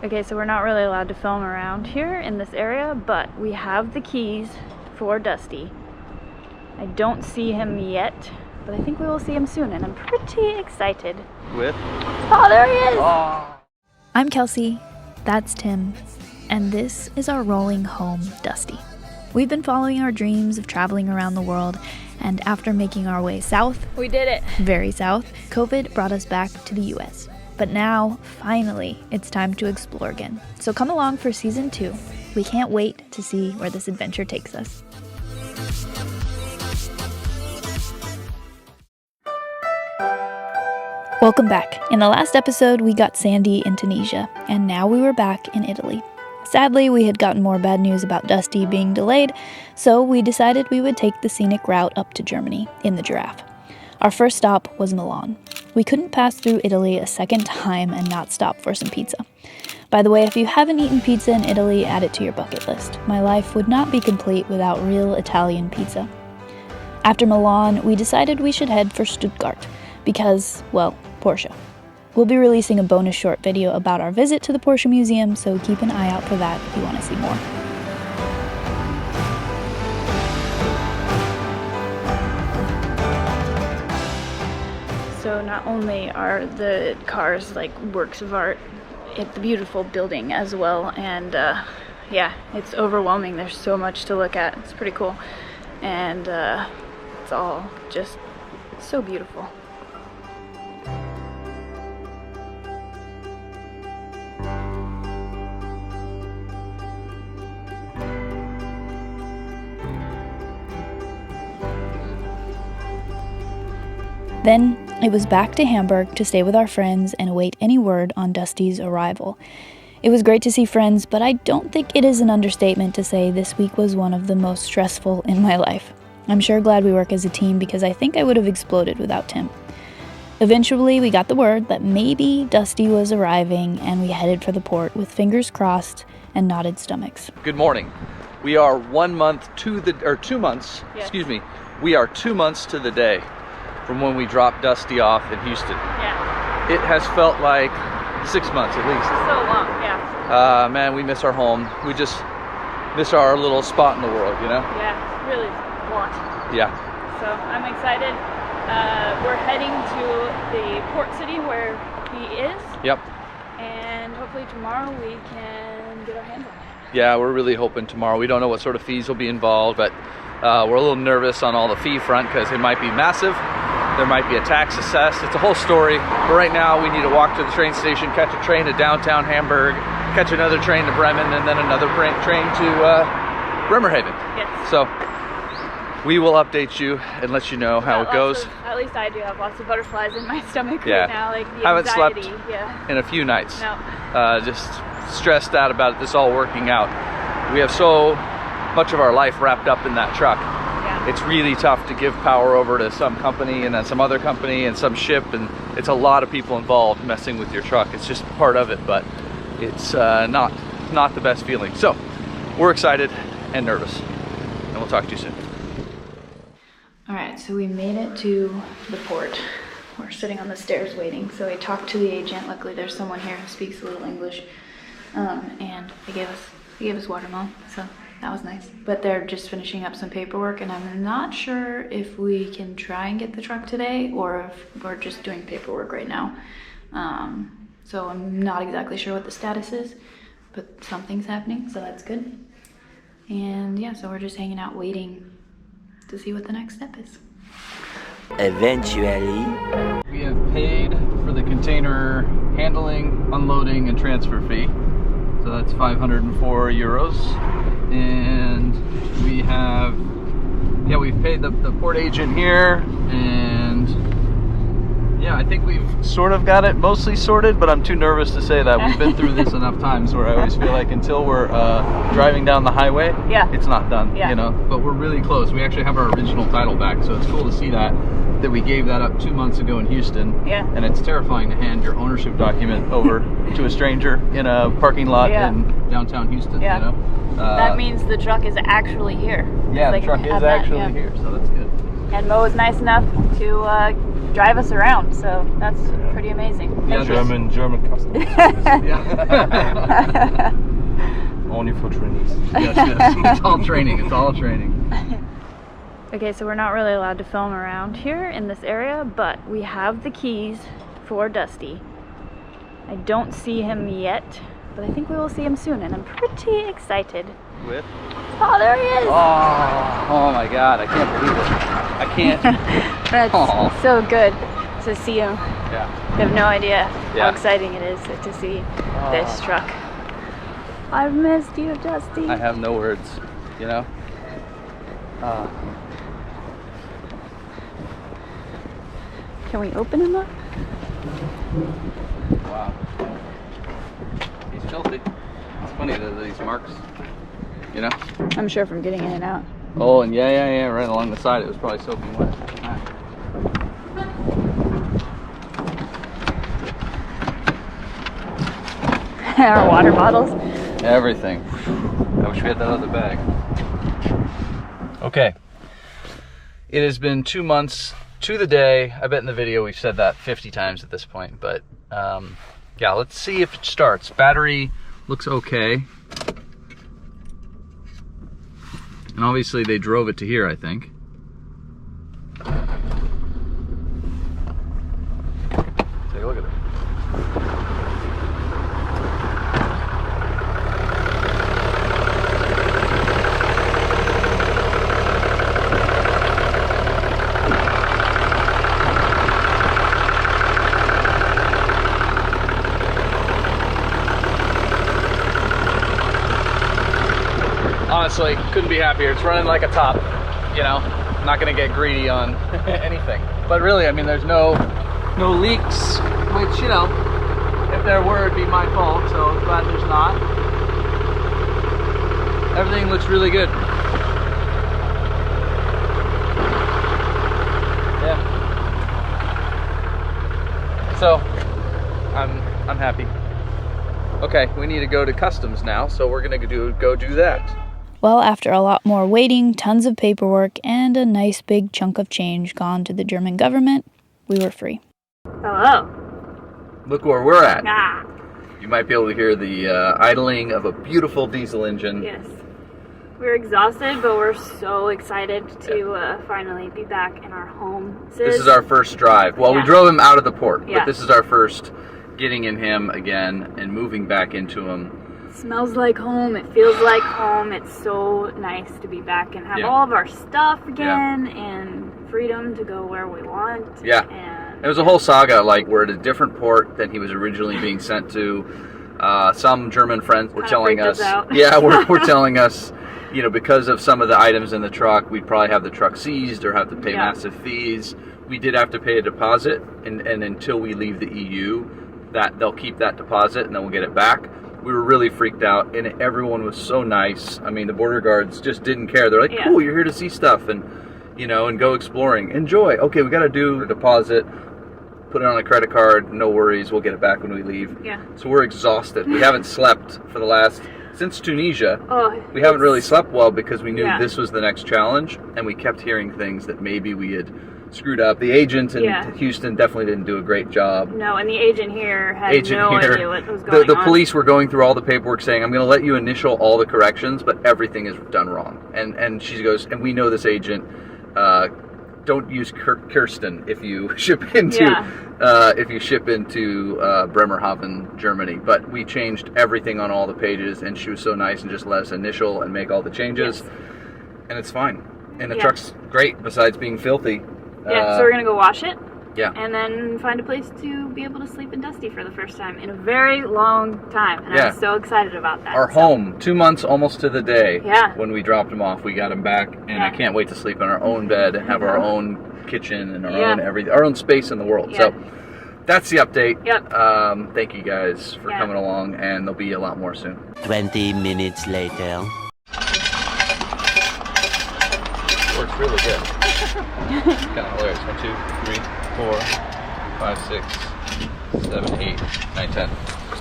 Okay, so we're not really allowed to film around here in this area, but we have the keys for Dusty. I don't see him yet, but I think we will see him soon, and I'm pretty excited. With? Oh, there he is! Oh. I'm Kelsey, that's Tim, and this is our rolling home Dusty. We've been following our dreams of traveling around the world, and after making our way south, We did it! very south, COVID brought us back to the US. But now, finally, it's time to explore again. So come along for season 2. We can't wait to see where this adventure takes us. Welcome back. In the last episode, we got Sandy in Tunisia, and now we were back in Italy. Sadly, we had gotten more bad news about Dusty being delayed, so we decided we would take the scenic route up to Germany in the Giraffe. Our first stop was Milan. We couldn't pass through Italy a second time and not stop for some pizza. By the way, if you haven't eaten pizza in Italy, add it to your bucket list. My life would not be complete without real Italian pizza. After Milan, we decided we should head for Stuttgart because, well, Porsche. We'll be releasing a bonus short video about our visit to the Porsche Museum, so keep an eye out for that if you want to see more. So not only are the cars like works of art, it's a beautiful building as well, and yeah, it's overwhelming. There's so much to look at. It's pretty cool, and it's all just so beautiful. Then it was back to Hamburg to stay with our friends and await any word on Dusty's arrival. It was great to see friends, but I don't think it is an understatement to say this week was one of the most stressful in my life. I'm sure glad we work as a team because I think I would have exploded without Tim. Eventually, we got the word that maybe Dusty was arriving, and we headed for the port with fingers crossed and knotted stomachs. Good morning. We are 2 months, Yes. excuse me. We are 2 months to the day from when we dropped Dusty off in Houston. Yeah, It has felt like 6 months at least. so long, yeah. Man, we miss our home. We just miss our little spot in the world, you know? Yeah, really a lot. Yeah. So I'm excited. We're heading to the port city where he is, Yep. and hopefully tomorrow we can get our hands on it. Yeah, we're really hoping tomorrow. We don't know what sort of fees will be involved, but we're a little nervous on all the fee front because it might be massive. There might be a tax assessed. It's a whole story. But right now we need to walk to the train station, catch a train to downtown Hamburg, catch another train to Bremen, and then another train to Bremerhaven. Yes. So we will update you and let you know how it goes. At least I do have lots of butterflies in my stomach Yeah. right now, like the Haven't anxiety. slept Yeah. in a few nights. No. Just stressed out about this all working out. We have so much of our life wrapped up in that truck. Yeah. It's really tough to give power over to some company and then some other company and some ship, and it's a lot of people involved messing with your truck. It's just part of it, but it's not the best feeling. So we're excited and nervous, and we'll talk to you soon. All right, so we made it to the port. We're sitting on the stairs waiting. So we talked to the agent. Luckily, there's someone here who speaks a little English, and they gave us watermelon. So that was nice. But they're just finishing up some paperwork, and I'm not sure if we can try and get the truck today or if we're just doing paperwork right now. So I'm not exactly sure what the status is, but something's happening, so that's good. And yeah, so we're just hanging out waiting to see what the next step is. Eventually. We have paid for the container handling, unloading, and transfer fee. So that's 504 euros. And we have, yeah, we've paid the port agent here, and yeah, I think we've sort of got it mostly sorted, but I'm too nervous to say that. We've been through this enough times where I always feel like until we're driving down the highway, Yeah. it's not done, Yeah. you know, but we're really close. We actually have our original title back, so it's cool to see that we gave that up 2 months ago in Houston. Yeah. And it's terrifying to hand your ownership document over to a stranger in a parking lot Yeah. in downtown Houston, Yeah. you know? That means the truck is actually here. Yeah, Like, the truck is at that, actually yeah. here, so that's good. And Mo was nice enough to drive us around, so that's pretty amazing. Yeah, German customs. Yeah. Only for trainees. Yes, it's all training. It's all training. Okay, so we're not really allowed to film around here in this area, but we have the keys for Dusty. I don't see him yet, but I think we will see him soon, and I'm pretty excited. With? Oh, there he is! Oh my God! I can't believe it. I can't. That's so good to see him. Yeah. I have no idea how Yeah. exciting it is to see this truck. I've missed you, Dusty. I have no words. You know. Can we open him up? Wow. He's filthy. It's funny that these marks. You know. I'm sure from getting in and out. Oh, and yeah, right along the side, it was probably soaking wet. Our water bottles. Everything. I wish we had that other bag. Okay. It has been 2 months to the day. I bet in the video we've said that 50 times at this point, but yeah, let's see if it starts. Battery looks okay. And obviously they drove it to here, I think. Take a look at it. Honestly, couldn't be happier. It's running like a top, you know. I'm not gonna get greedy on anything. But really, I mean, there's no leaks, which, you know, if there were, it'd be my fault, so I'm glad there's not. Everything looks really good. Yeah. So, I'm happy. Okay, we need to go to customs now, so we're gonna go do that. Well, after a lot more waiting, tons of paperwork, and a nice big chunk of change gone to the German government, we were free. Hello. Look where we're at. Ah. You might be able to hear the idling of a beautiful diesel engine. Yes. We're exhausted, but we're so excited to finally be back in our home. This is our first drive. Well, we drove him out of the port, Yeah. but this is our first getting in him again and moving back into him. Smells like home. It feels like home. It's so nice to be back and have all of our stuff again and freedom to go where we want. Yeah. And It was a whole saga. Like, we're at a different port than he was originally being sent to. Some German friends were telling freaked us, us out. yeah, we're telling us, you know, because of some of the items in the truck, we'd probably have the truck seized or have to pay massive fees. We did have to pay a deposit, and until we leave the EU, that they'll keep that deposit and then we'll get it back. We were really freaked out, and everyone was so nice. I mean, the border guards just didn't care. They're like, cool, you're here to see stuff and, you know, and go exploring. Enjoy. Okay, we got to do a deposit, put it on a credit card, no worries, we'll get it back when we leave. Yeah. So we're exhausted. We haven't slept for the last, since Tunisia, Oh, we haven't really slept well because we knew Yeah. this was the next challenge, and we kept hearing things that maybe we had screwed up. The agent in Houston definitely didn't do a great job. No, and the agent here had no idea what was going on. The police were going through all the paperwork saying, I'm going to let you initial all the corrections, but everything is done wrong. And she goes, and we know this agent, don't use Kirsten if you ship into Bremerhaven, Germany. But we changed everything on all the pages, and she was so nice and just let us initial and make all the changes. And it's fine. And the truck's great besides being filthy. Yeah, so we're going to go wash it. Yeah. And then find a place to be able to sleep in Dusty for the first time in a very long time. And I'm so excited about that. Our home, 2 months almost to the day. Yeah. When we dropped him off, we got him back, and I can't wait to sleep in our own bed and have our own kitchen and our own everything, our own space in the world. So that's the update. Yep. Thank you guys for coming along, and there'll be a lot more soon. 20 minutes later. Works really good. Kind of hilarious. 1, 2, 3, 4, 5, 6, 7, 8, 9, 10.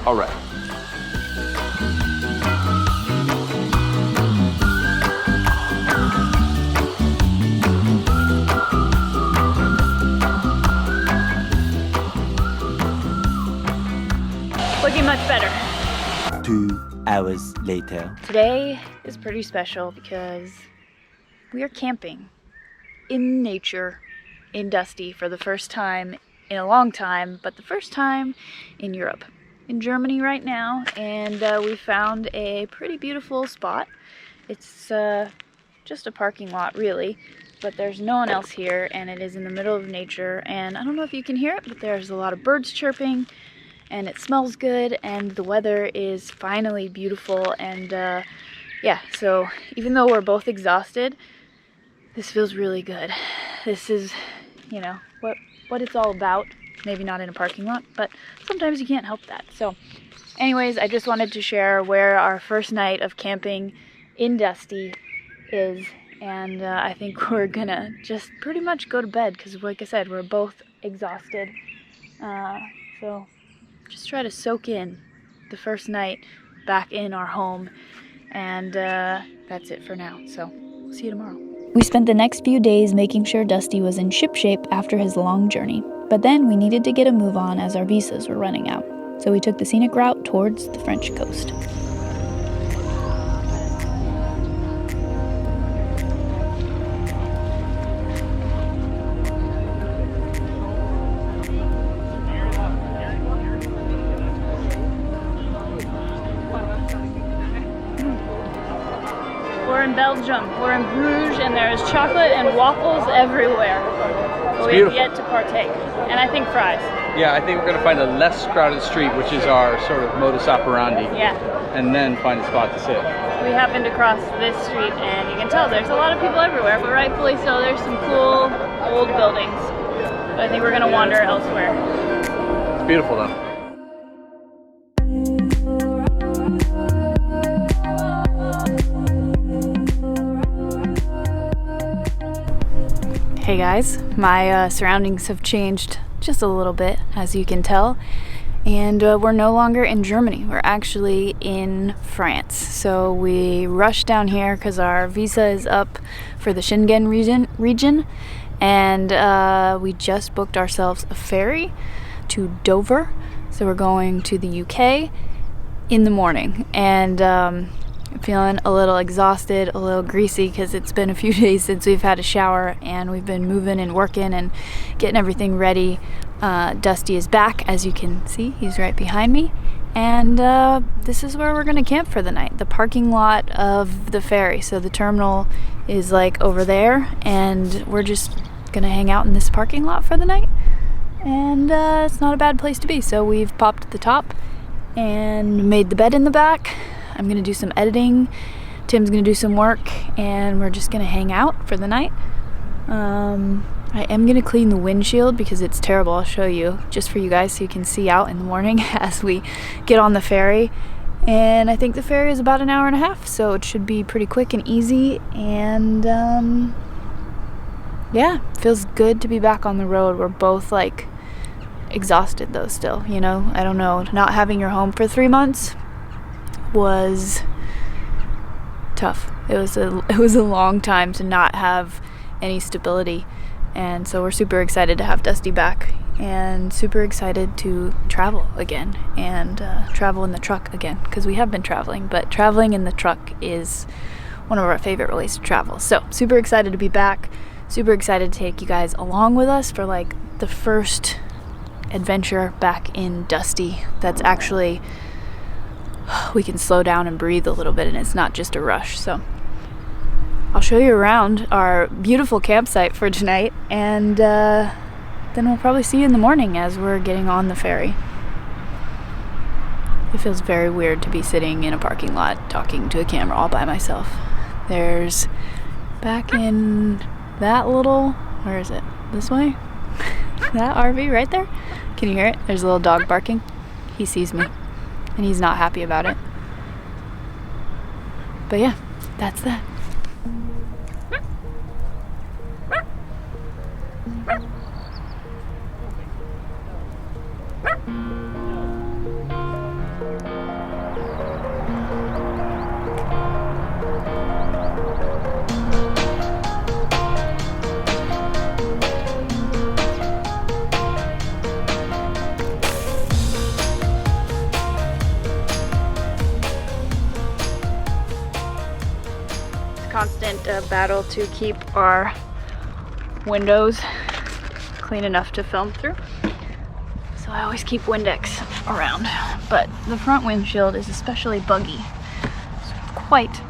All right. be much better. 2 hours later. Today is pretty special because we are camping in nature in Dusty for the first time in a long time, but the first time in Europe. In Germany right now, and we found a pretty beautiful spot. It's just a parking lot really, but there's no one else here, and it is in the middle of nature, and I don't know if you can hear it, but there's a lot of birds chirping, and it smells good, and the weather is finally beautiful, and yeah, so even though we're both exhausted, this feels really good. This is, you know, what it's all about. Maybe not in a parking lot, but sometimes you can't help that. So anyways, I just wanted to share where our first night of camping in Dusty is, and I think we're gonna just pretty much go to bed because, like I said, we're both exhausted. So just try to soak in the first night back in our home, and that's it for now. So see you tomorrow. We spent the next few days making sure Dusty was in shipshape after his long journey, but then we needed to get a move on as our visas were running out. So we took the scenic route towards the French coast. We're in Belgium, we're in Bruges, and there's chocolate and waffles everywhere. But we have yet to partake, and I think fries. Yeah, I think we're gonna find a less crowded street, which is our sort of modus operandi. Yeah. And then find a spot to sit. We happened to cross this street, and you can tell there's a lot of people everywhere, but rightfully so. There's some cool old buildings. But I think we're gonna wander elsewhere. It's beautiful though. Hey guys, my surroundings have changed just a little bit, as you can tell, and we're no longer in Germany. We're actually in France. So we rushed down here because our visa is up for the Schengen region, and we just booked ourselves a ferry to Dover. So we're going to the UK in the morning, and I'm feeling a little exhausted, a little greasy because it's been a few days since we've had a shower, and we've been moving and working and getting everything ready. Dusty is back, as you can see. He's right behind me, and this is where we're gonna camp for the night, the parking lot of the ferry. So the terminal is like over there, and we're just gonna hang out in this parking lot for the night, and it's not a bad place to be. So we've popped the top and made the bed in the back. I'm gonna do some editing, Tim's gonna do some work, and we're just gonna hang out for the night. I am gonna clean the windshield because it's terrible. I'll show you just for you guys so you can see out in the morning as we get on the ferry. And I think the ferry is about an hour and a half, so it should be pretty quick and easy. And yeah, feels good to be back on the road. We're both like exhausted though still, you know. I don't know, not having your home for 3 months was tough. It was a long time to not have any stability, and so we're super excited to have Dusty back, and super excited to travel again, and travel in the truck again, because we have been traveling, but traveling in the truck is one of our favorite ways to travel. So super excited to be back, super excited to take you guys along with us for like the first adventure back in Dusty that's actually, we can slow down and breathe a little bit, and it's not just a rush. So I'll show you around our beautiful campsite for tonight, and then we'll probably see you in the morning as we're getting on the ferry. It feels very weird to be sitting in a parking lot talking to a camera all by myself. There's back in that little, where is it? This way? That RV right there? Can you hear it? There's a little dog barking. He sees me, and he's not happy about it. But yeah, that's that. a battle to keep our windows clean enough to film through. So I always keep Windex around, but the front windshield is especially buggy. It's quite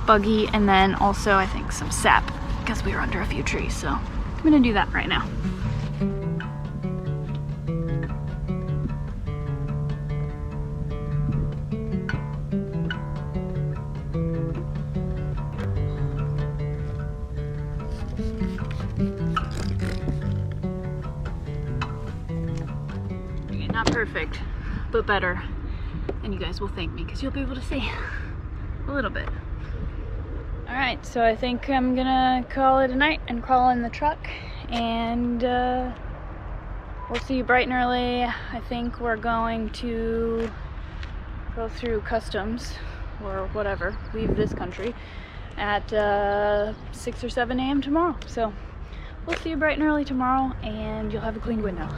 buggy, and then also I think some sap because we were under a few trees, so I'm gonna do that right now. Not perfect, but better. And you guys will thank me because you'll be able to see a little bit. All right, so I think I'm gonna call it a night and crawl in the truck, and we'll see you bright and early. I think we're going to go through customs or whatever, leave this country at 6 or 7 a.m. tomorrow. So we'll see you bright and early tomorrow, and you'll have a clean window.